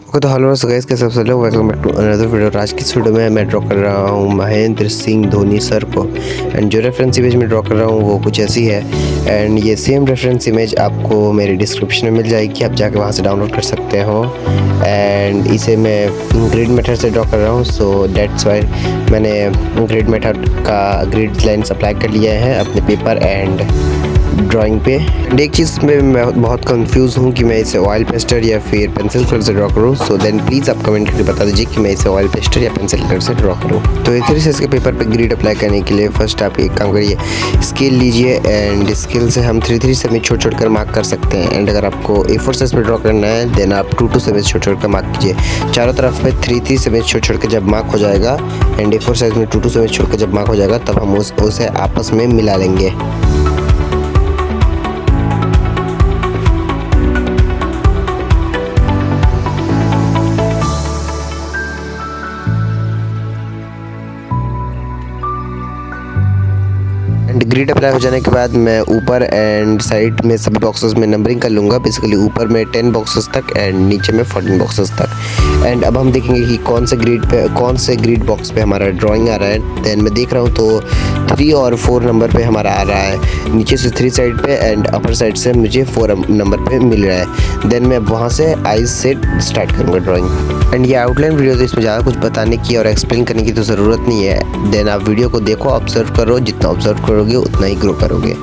Okay तो hello guys, कैसे सब लोग, welcome back to another video. आज की इस वीडियो में मैं ड्रॉ कर रहा हूँ महेंद्र सिंह धोनी सर को। एंड जो रेफरेंस इमेज मैं ड्रॉ कर रहा हूँ वो कुछ ऐसी है। एंड ये सेम रेफरेंस इमेज आपको मेरे डिस्क्रिप्शन में मिल जाएगी, आप जाके वहाँ से डाउनलोड कर सकते हो। एंड इसे मैं ग्रिड मेथड से ड्रॉ कर रहा हूँ, सो दैट्स वाई मैंने ग्रिड मेथड का ग्रिड लाइन्स अप्लाई कर लिया है अपने पेपर एंड ड्राइंग पे। एंड एक चीज़ में मैं बहुत कंफ्यूज हूँ कि मैं इसे ऑयल पेस्टर या फिर पेंसिल कलर से ड्रॉ करूँ। सो देन प्लीज़ आप कमेंट करके बता दीजिए कि मैं इसे ऑयल पेस्टर या पेंसिल कलर से ड्रॉ करूँ। तो इस तरह से इसके पेपर पे ग्रिड अप्लाई करने के लिए फर्स्ट आप एक काम करिए, स्केल लीजिए एंड स्केल से हम 3-3 से में छोड़ कर मार्क कर सकते हैं। एंड अगर आपको A4 साइज में ड्रॉ करना है देन आप 2-2 से में छोड़ कर मार्क कीजिए। चारों तरफ पे 3-3 से में छोड़ के जब मार्क हो जाएगा एंड A4 साइज में 2-2 से में छोड़ कर जब मार्क हो जाएगा तब हम उसे आपस में मिला लेंगे। एंड ग्रिड अप्लाई हो जाने के बाद मैं ऊपर एंड साइड में सभी बॉक्सेस में नंबरिंग कर लूँगा। बेसिकली ऊपर में 10 बॉक्सेस तक एंड नीचे में 14 बॉक्सेस तक। एंड अब हम देखेंगे कि कौन से ग्रिड बॉक्स पे हमारा ड्राइंग आ रहा है। देन मैं देख रहा हूँ तो 3 और 4 नंबर पे हमारा आ रहा है, नीचे से 3 साइड पे एंड अपर साइड से मुझे 4 नंबर पे मिल रहा है। देन मैं वहाँ से आइज से स्टार्ट करूँगा ड्राइंग। एंड ये आउटलाइन वीडियो तो इसमें ज़्यादा कुछ बताने की और एक्सप्लेन करने की तो ज़रूरत नहीं है। देन आप वीडियो को देखो, ऑब्जर्व करो, जितना ऑब्जर्व करोगे उतना ही ग्रो करोगे।